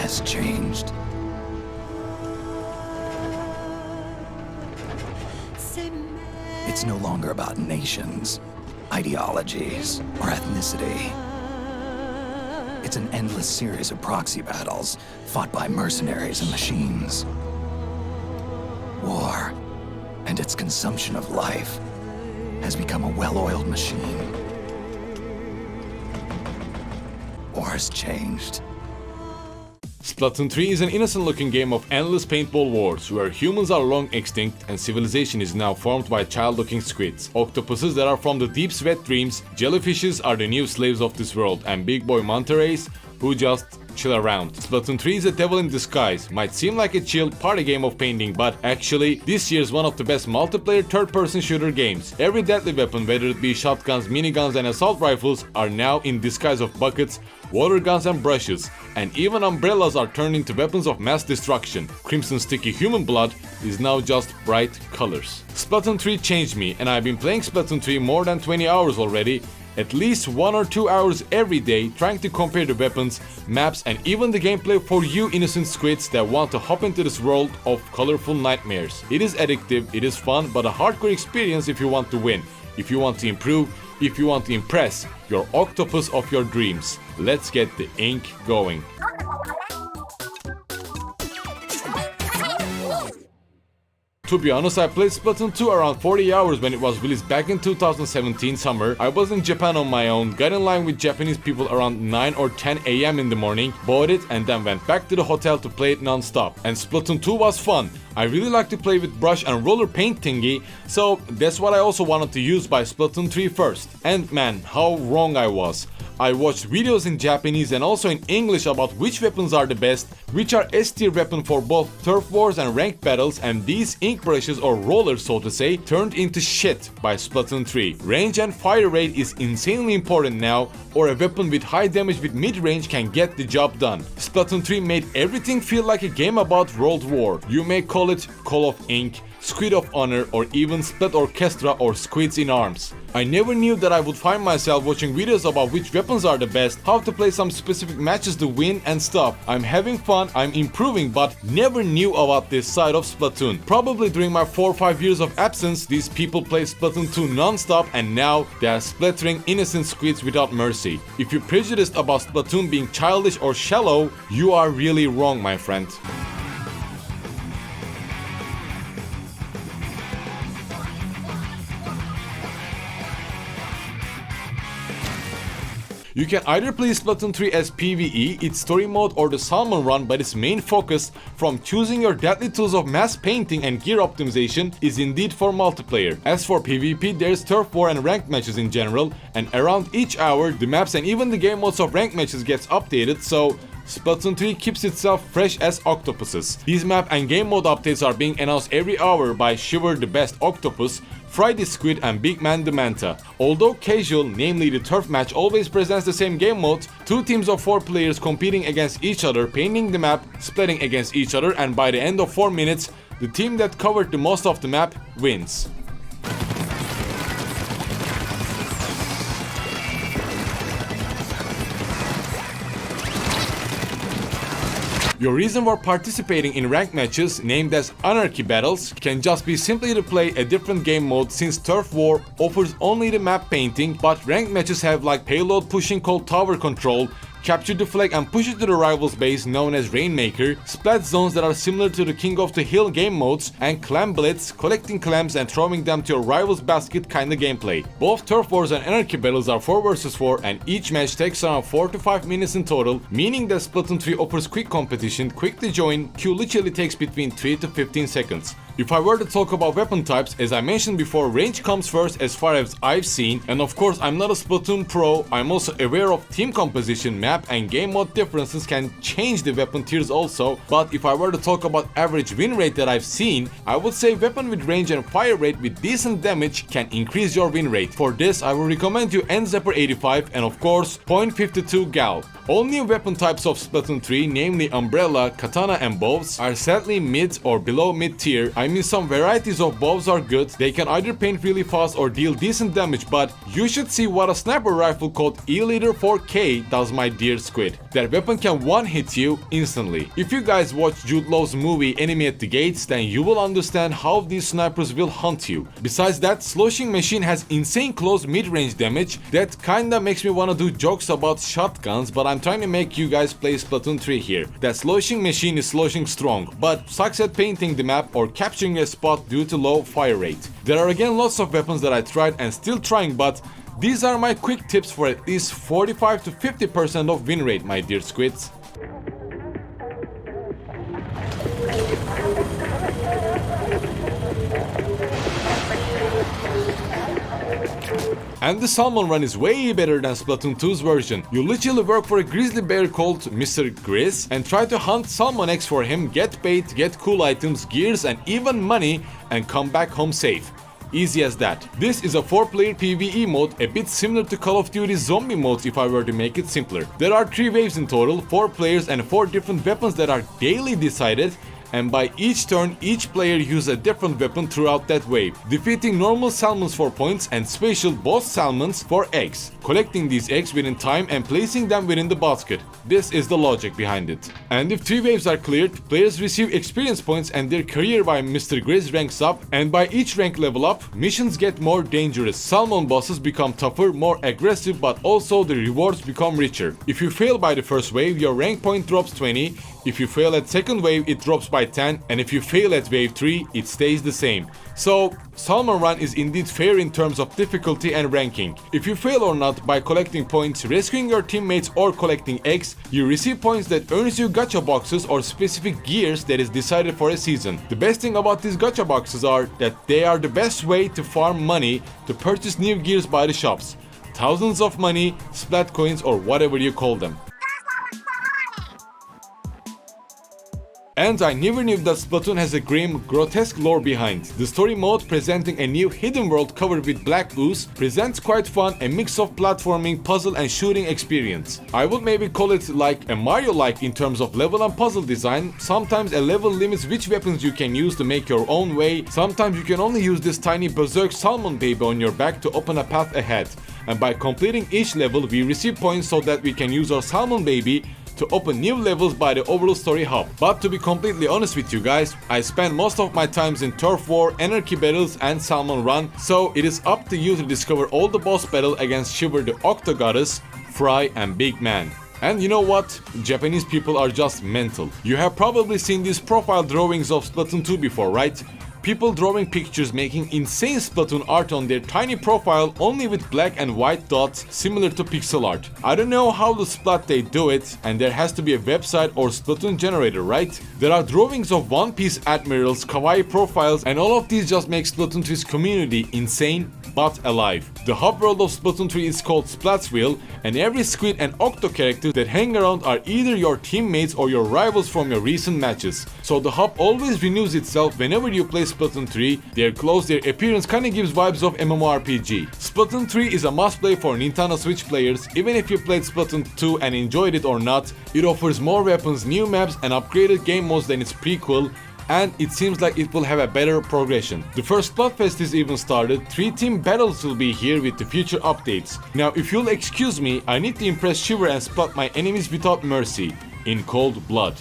has changed. It's no longer about nations, ideologies, or ethnicity. It's an endless series of proxy battles fought by mercenaries and machines. War and its consumption of life has become a well-oiled machine. War has changed. Splatoon 3 is an innocent-looking game of endless paintball wars, where humans are long extinct and civilization is now formed by child-looking squids, octopuses that are from the deep sweat dreams, jellyfishes are the new slaves of this world, and big boy manta rays who just chill around. Splatoon 3 is a devil in disguise. Might seem like a chill party game of painting, but actually this year's one of the best multiplayer third-person shooter games. Every deadly weapon, whether it be shotguns, miniguns and assault rifles, are now in disguise of buckets, water guns and brushes, and even umbrellas are turned into weapons of mass destruction. Crimson sticky human blood is now just bright colors. Splatoon 3 changed me, and I've been playing Splatoon 3 more than 20 hours already. At least 1 or 2 hours every day trying to compare the weapons, maps and even the gameplay for you innocent squids that want to hop into this world of colorful nightmares. It is addictive, it is fun, but a hardcore experience if you want to win, if you want to improve, if you want to impress your octopus of your dreams. Let's get the ink going. To be honest, I played Splatoon 2 around 40 hours when it was released back in 2017 summer. I was in Japan on my own, got in line with Japanese people around 9 or 10 AM in the morning, bought it and then went back to the hotel to play it non-stop. And Splatoon 2 was fun. I really like to play with brush and roller paint thingy, so that's what I also wanted to use by Splatoon 3 first. And man, how wrong I was. I watched videos in Japanese and also in English about which weapons are the best, which are S tier weapon for both turf wars and ranked battles, and these ink brushes or rollers so to say turned into shit by Splatoon 3. Range and fire rate is insanely important now, or a weapon with high damage with mid-range can get the job done. Splatoon 3 made everything feel like a game about World War. You may call it Call of Ink, Octo of Honor or even Splat Orchestra or Squids in Arms. I never knew that I would find myself watching videos about which weapons are the best, how to play some specific matches to win and stuff. I'm having fun, I'm improving, but never knew about this side of Splatoon. Probably during my 4 or 5 years of absence, these people play Splatoon 2 non-stop and now they are splattering innocent squids without mercy. If you're prejudiced about Splatoon being childish or shallow, you are really wrong, my friend. You can either play Splatoon 3 as PvE, its story mode, or the Salmon Run, but its main focus, from choosing your deadly tools of mass painting and gear optimization, is indeed for multiplayer. As for PvP, there's turf war and ranked matches in general, and around each hour, the maps and even the game modes of ranked matches gets updated, so Splatoon 3 keeps itself fresh as octopuses. These map and game mode updates are being announced every hour by Shiver the Best Octopus, Friday Squid and Big Man the Manta. Although casual, namely the turf match, always presents the same game mode, 2 teams of 4 players competing against each other, painting the map, splitting against each other, and by the end of 4 minutes, the team that covered the most of the map wins. Your reason for participating in ranked matches, named as Anarchy battles, can just be simply to play a different game mode, since Turf War offers only the map painting, but ranked matches have like payload pushing called Tower Control, capture the flag and push it to the rival's base known as Rainmaker, splat zones that are similar to the King of the Hill game modes, and clam blitz, collecting clams and throwing them to your rival's basket kinda gameplay. Both Turf Wars and Anarchy battles are 4 vs 4 and each match takes around 4 to 5 minutes in total, meaning that Splatoon 3 offers quick competition, quick to join, queue literally takes between 3 to 15 seconds. If I were to talk about weapon types, as I mentioned before, range comes first as far as I've seen, and of course I'm not a Splatoon pro, I'm also aware of team composition, map and game mode differences can change the weapon tiers also, but if I were to talk about average win rate that I've seen, I would say weapon with range and fire rate with decent damage can increase your win rate. For this I would recommend you NZapper 85 and of course .52 Gal. All new weapon types of Splatoon 3, namely Umbrella, Katana and bows, are sadly mid or below mid tier. I mean, some varieties of bows are good, they can either paint really fast or deal decent damage, but you should see what a sniper rifle called E-Leader 4K does, my dear Squid. That weapon can one-hit you instantly. If you guys watch Jude Law's movie Enemy at the Gates, then you will understand how these snipers will hunt you. Besides that, Sloshing Machine has insane close mid-range damage that kinda makes me wanna do jokes about shotguns, but I'm trying to make you guys play Splatoon 3 here. That Sloshing Machine is sloshing strong, but sucks at painting the map or capturing a spot due to low fire rate. There are again lots of weapons that I tried and still trying, but these are my quick tips for at least 45 to 50% of win rate, my dear squids. And the Salmon Run is way better than Splatoon 2's version. You literally work for a grizzly bear called Mr. Grizz and try to hunt salmon eggs for him, get bait, get cool items, gears and even money, and come back home safe. Easy as that. This is a 4-player PvE mode, a bit similar to Call of Duty zombie modes if I were to make it simpler. There are 3 waves in total, 4 players and 4 different weapons that are daily decided, and by each turn, each player uses a different weapon throughout that wave, defeating normal salmons for points and special boss salmons for eggs, collecting these eggs within time and placing them within the basket. This is the logic behind it. And if 3 waves are cleared, players receive experience points and their career by Mr. Grizz ranks up, and by each rank level up, missions get more dangerous, salmon bosses become tougher, more aggressive, but also the rewards become richer. If you fail by the first wave, your rank point drops 20, if you fail at second wave, it drops by 10, and if you fail at wave 3, it stays the same. So, Salmon Run is indeed fair in terms of difficulty and ranking. If you fail or not by collecting points, rescuing your teammates or collecting eggs, you receive points that earns you gacha boxes or specific gears that is decided for a season. The best thing about these gacha boxes are that they are the best way to farm money to purchase new gears by the shops. Thousands of money, splat coins or whatever you call them. And I never knew that Splatoon has a grim, grotesque lore behind. The story mode, presenting a new hidden world covered with black ooze, presents quite fun, a mix of platforming, puzzle and shooting experience. I would maybe call it like a Mario-like in terms of level and puzzle design. Sometimes a level limits which weapons you can use to make your own way. Sometimes you can only use this tiny berserk salmon baby on your back to open a path ahead. And by completing each level, we receive points so that we can use our salmon baby to open new levels by the overall story hub. But to be completely honest with you guys, I spend most of my times in Turf War, Anarchy battles and Salmon Run, so it is up to you to discover all the boss battle against Shiver the Octo Goddess, Fry and Big Man. And you know what? Japanese people are just mental. You have probably seen these profile drawings of Splatoon 2 before, right? People drawing pictures making insane Splatoon art on their tiny profile only with black and white dots similar to pixel art. I don't know how the Splat they do it, and there has to be a website or Splatoon generator, right? There are drawings of One Piece admirals, kawaii profiles, and all of these just make Splatoon 3's community insane but alive. The hub world of Splatoon 3 is called Splatsville, and every Squid and Octo characters that hang around are either your teammates or your rivals from your recent matches. So the hub always renews itself whenever you play Splatoon 3. Their clothes, their appearance kinda gives vibes of MMORPG. Splatoon 3 is a must play for Nintendo Switch players. Even if you played Splatoon 2 and enjoyed it or not, it offers more weapons, new maps and upgraded game modes than its prequel, and it seems like it will have a better progression. The first Splatfest is even started, 3 team battles will be here with the future updates. Now if you'll excuse me, I need to impress Shiver and splat my enemies without mercy, in cold blood.